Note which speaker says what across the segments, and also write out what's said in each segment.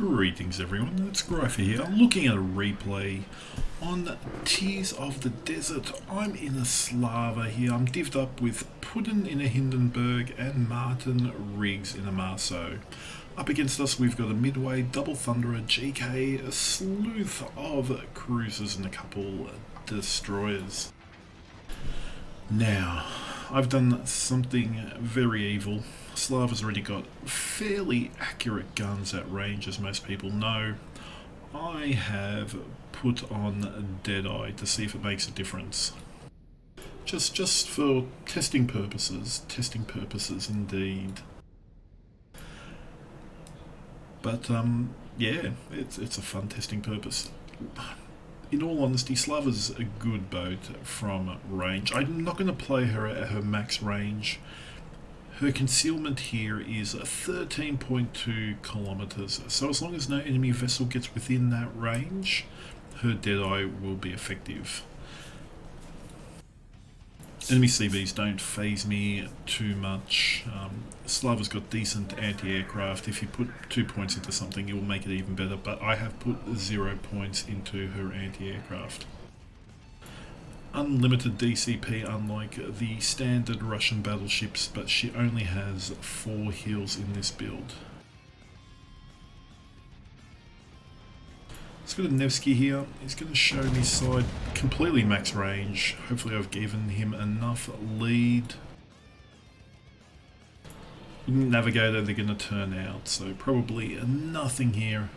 Speaker 1: Greetings everyone, it's Greifer here, looking at a replay on Tears of the Desert. I'm in a Slava here. I'm divvied up with Puddin in a Hindenburg and Martin Riggs in a Marceau. Up against us we've got a Midway, Double Thunderer, GK, a sleuth of cruisers and a couple destroyers. Now, I've done something very evil. Slava's already got fairly accurate guns at range, as most people know. I have put on Deadeye to see if it makes a difference. Just for testing purposes indeed. But yeah, it's a fun testing purpose. In all honesty, Slava's a good boat from range. I'm not going to play her at her max range. Her concealment here is 13.2 kilometers, so as long as no enemy vessel gets within that range, her Deadeye will be effective. Enemy CVs don't phase me too much. Slava's got decent anti-aircraft. If you put 2 points into something, it will make it even better, but I have put 0 points into her anti-aircraft. Unlimited DCP, unlike the standard Russian battleships, but she only has 4 heals in this build. Let's go to Nevsky here. He's going to show me side completely max range. Hopefully I've given him enough lead. Navigator they're going to turn out, so probably nothing here.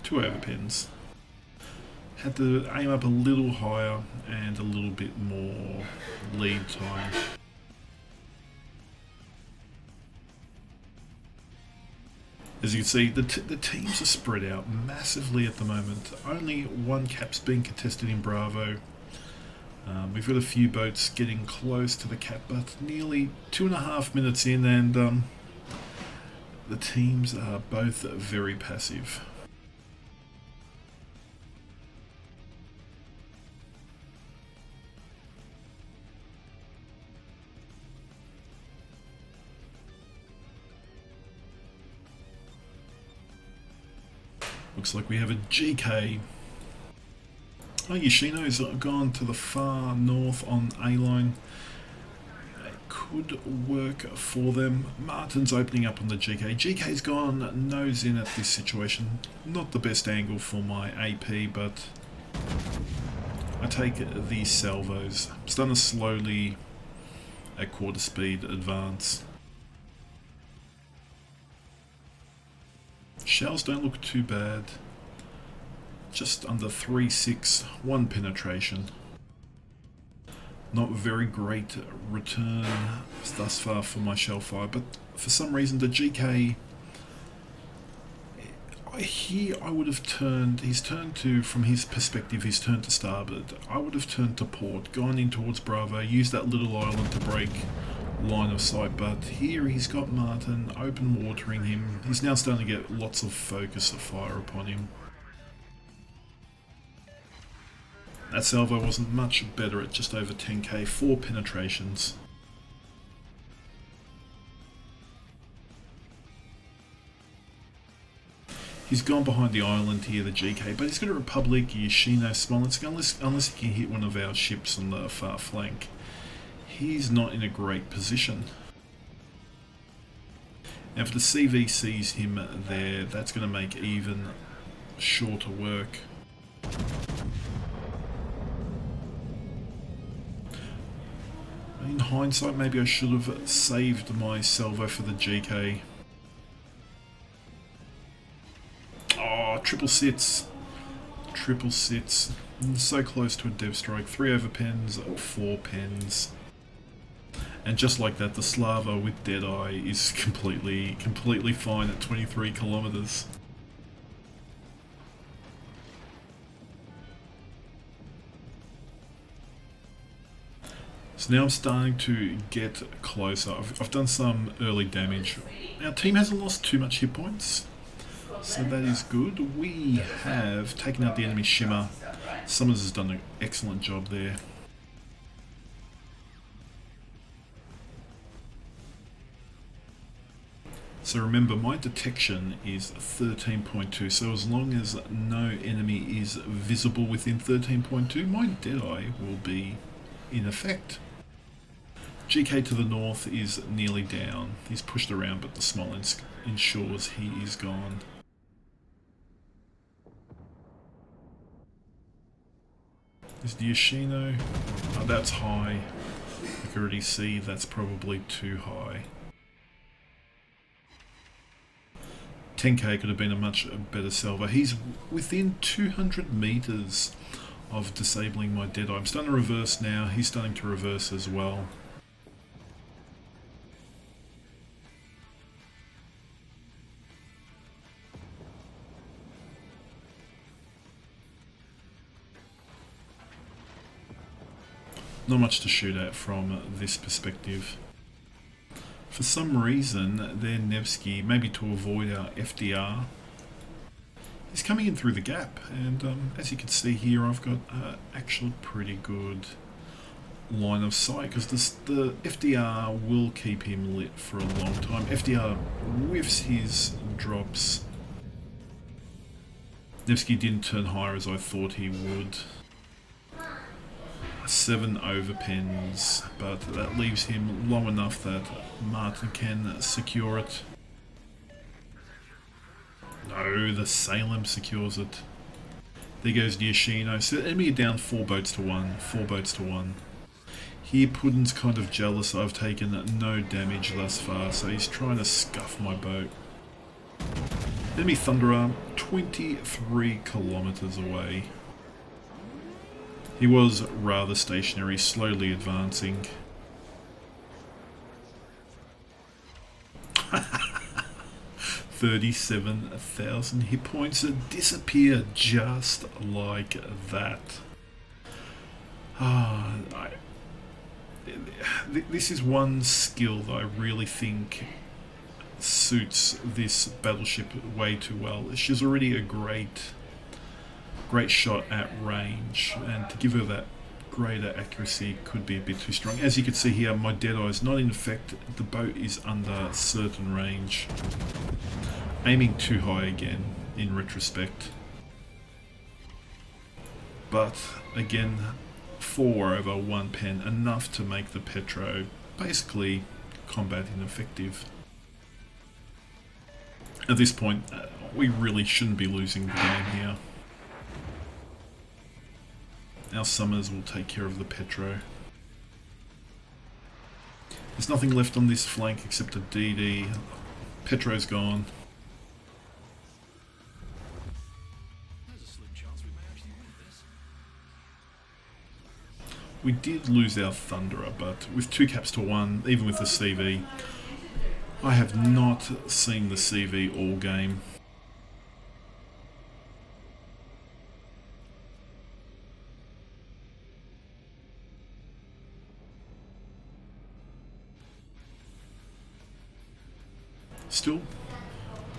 Speaker 1: 2 overpins. Had to aim up a little higher and a little bit more lead time. As you can see, the teams are spread out massively at the moment. Only 1 cap's being contested in Bravo. We've got a few boats getting close to the cap, but nearly 2.5 minutes in, and the teams are both very passive. Looks like we have a GK. Oh, Yoshino's gone to the far north on A-line. It could work for them. Martin's opening up on the GK. GK's gone nose in at this situation. Not the best angle for my AP, but I take the salvos. It's done a slowly at quarter speed advance. Shells don't look too bad. Just under 3.6, 1 penetration. Not very great return thus far for my shell fire, but for some reason the GK here I would have turned, he's turned to, from his perspective, he's turned to starboard. I would have turned to port, gone in towards Bravo, used that little island to break line of sight, but here he's got Martin open watering him. He's now starting to get lots of focus of fire upon him. That salvo wasn't much better at just over 10k, 4 penetrations. He's gone behind the island here, the GK, but he's got a Republic, Yoshino, Smolensk, unless he can hit one of our ships on the far flank. He's not in a great position. Now if the CV sees him there, that's going to make even shorter work. In hindsight, maybe I should have saved my salvo for the GK. Oh, triple sits. Triple sits. So close to a dev strike. 3 overpens, 4 pens. And just like that, the Slava with Deadeye is completely fine at 23 kilometers. So now I'm starting to get closer. I've done some early damage. Our team hasn't lost too much hit points, so that is good. We have taken out the enemy shimmer. Summers has done an excellent job there. So remember, my detection is 13.2, so as long as no enemy is visible within 13.2, my Deadeye will be in effect. GK to the north is nearly down. He's pushed around, but the Smolensk ensures he is gone. Is the Yoshino? Oh, that's high. I can already see that's probably too high. 10k could have been a much better salvo. He's within 200 meters of disabling my Deadeye. I'm starting to reverse now. He's starting to reverse as well. Not much to shoot at from this perspective. For some reason, their Nevsky, maybe to avoid our FDR, is coming in through the gap. And as you can see here, I've got actually pretty good line of sight, because the FDR will keep him lit for a long time. FDR whiffs his drops. Nevsky didn't turn higher as I thought he would. 7 overpens, but that leaves him low enough that Martin can secure it. No, the Salem secures it. There goes the Yoshino. So the enemy are down 4 boats to 1. 4 boats to 1. Here Putin's kind of jealous I've taken no damage thus far, so he's trying to scuff my boat. Enemy Thunderer, 23 kilometers away. He was rather stationary, slowly advancing. 37,000 hit points that disappear just like that. This is one skill that I really think suits this battleship way too well. She's already a great shot at range, and to give her that greater accuracy could be a bit too strong. As you can see here, my Deadeye is not in effect. The boat is under certain range. Aiming too high again in retrospect. But again, 4 over 1 pen, enough to make the Petro basically combat ineffective. At this point, we really shouldn't be losing the game here. Our Summers will take care of the Petro. There's nothing left on this flank except a DD. Petro's gone. We did lose our Thunderer, but with 2 caps to 1, even with the CV, I have not seen the CV all game. Still,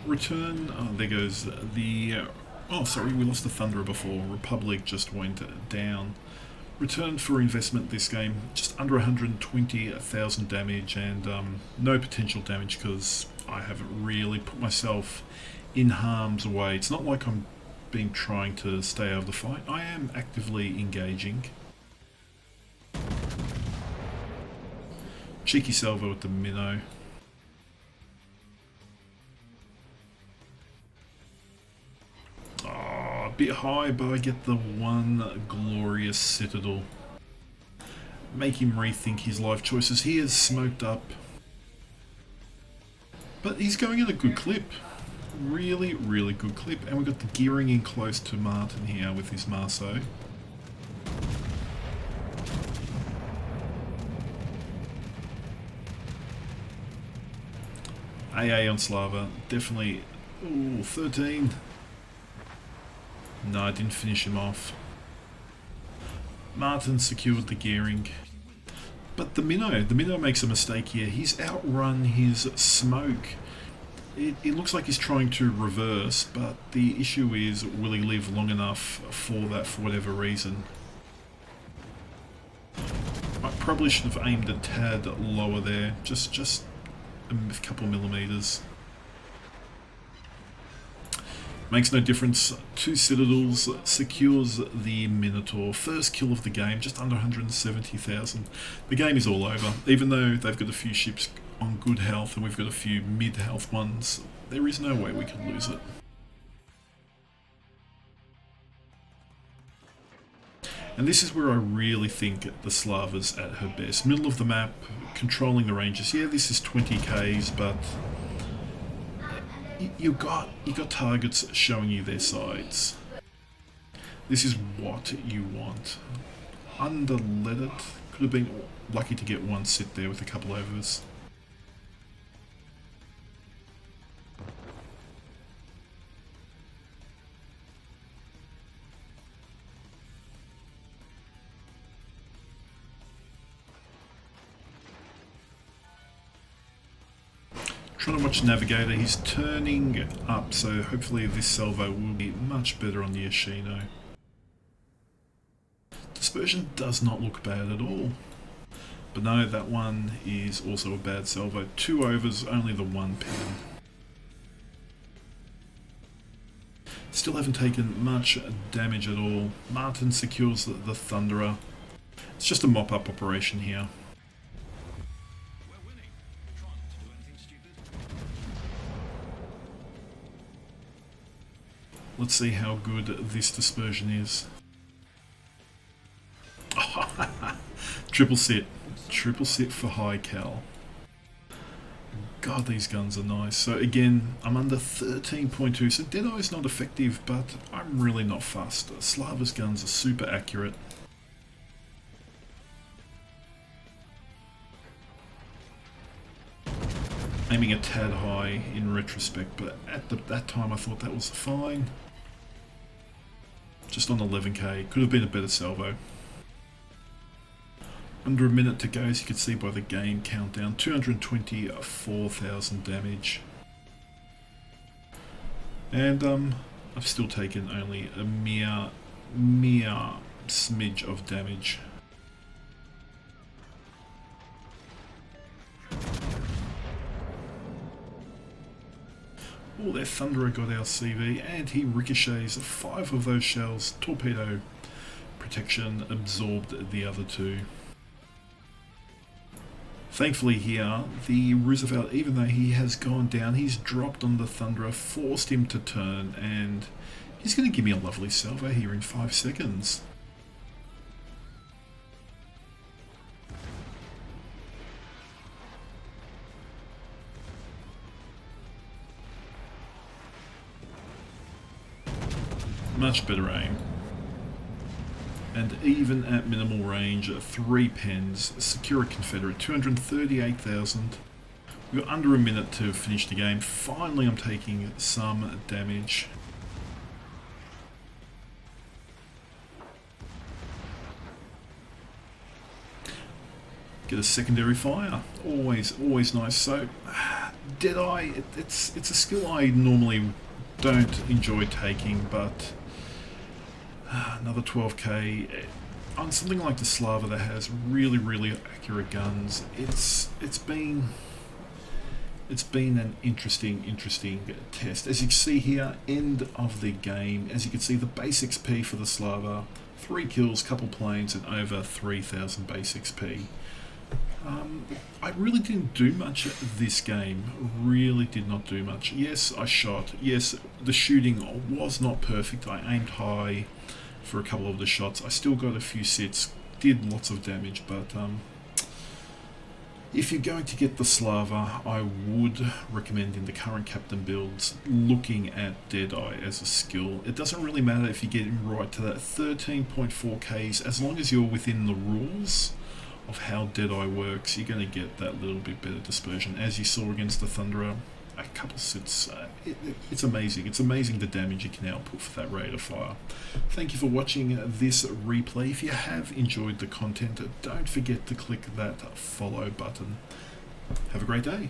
Speaker 1: return. Oh, there goes the. Oh, sorry, we lost the Thunderer before. Republic just went down. Return for investment this game. Just under 120,000 damage and no potential damage because I haven't really put myself in harm's way. It's not like I'm been trying to stay out of the fight. I am actively engaging. Cheeky salvo with the minnow. Bit high, but I get the one glorious citadel. Make him rethink his life choices. He is smoked up, but he's going at a good clip. Really, really good clip. And we've got the gearing in close to Martin here with his Marceau. AA on Slava, definitely. Ooh, 13. No, I didn't finish him off. Martin secured the gearing. But the minnow makes a mistake here. He's outrun his smoke. It looks like he's trying to reverse, but the issue is, will he live long enough for that for whatever reason? I probably should have aimed a tad lower there, just a couple millimeters. Makes no difference. 2 citadels secures the Minotaur. First kill of the game, just under 170,000. The game is all over. Even though they've got a few ships on good health and we've got a few mid-health ones, there is no way we can lose it. And this is where I really think the Slava's at her best. Middle of the map, controlling the ranges. Yeah, this is 20 Ks, but you got targets showing you their sides. This is what you want. Underlet it. Could have been lucky to get one sit there with a couple overs. Trying to watch Navigator, he's turning up, so hopefully this salvo will be much better on the Ashino. Dispersion does not look bad at all. But no, that one is also a bad salvo. 2 overs, only the 1 pen. Still haven't taken much damage at all. Martin secures the Thunderer. It's just a mop-up operation here. Let's see how good this dispersion is. Triple sit. Triple sit for high cal. God, these guns are nice. So again, I'm under 13.2, so Deadeye is not effective, but I'm really not fussed. Slava's guns are super accurate. Aiming a tad high in retrospect, but at that time I thought that was fine. Just on 11k, could have been a better salvo. Under a minute to go, as you can see by the game countdown, 224,000 damage. And I've still taken only a mere smidge of damage. Oh, their Thunderer got our CV, and he ricochets 5 of those shells. Torpedo protection absorbed the other 2. Thankfully here, the Roosevelt, even though he has gone down, he's dropped on the Thunderer, forced him to turn, and he's going to give me a lovely salvo here in 5 seconds. Much better aim. And even at minimal range, 3 pens, secure a Confederate, 238,000. We've got under a minute to finish the game. Finally I'm taking some damage. Get a secondary fire, always nice. So Deadeye, it's a skill I normally don't enjoy taking, but another 12k on something like the Slava that has really accurate guns. It's been an interesting test. As you can see here, end of the game. As you can see, the base XP for the Slava, 3 kills, couple planes, and over 3,000 base XP. I really didn't do much this game, really did not do much. Yes, I shot, yes, the shooting was not perfect, I aimed high for a couple of the shots, I still got a few sits, did lots of damage, but if you're going to get the Slava, I would recommend in the current captain builds looking at Deadeye as a skill. It doesn't really matter if you get him right to that 13.4 Ks, as long as you're within the rules of how Deadeye works, you're going to get that little bit better dispersion. As you saw against the Thunderer, a couple sits, it's amazing. It's amazing the damage you can output for that rate of fire. Thank you for watching this replay. If you have enjoyed the content, don't forget to click that follow button. Have a great day.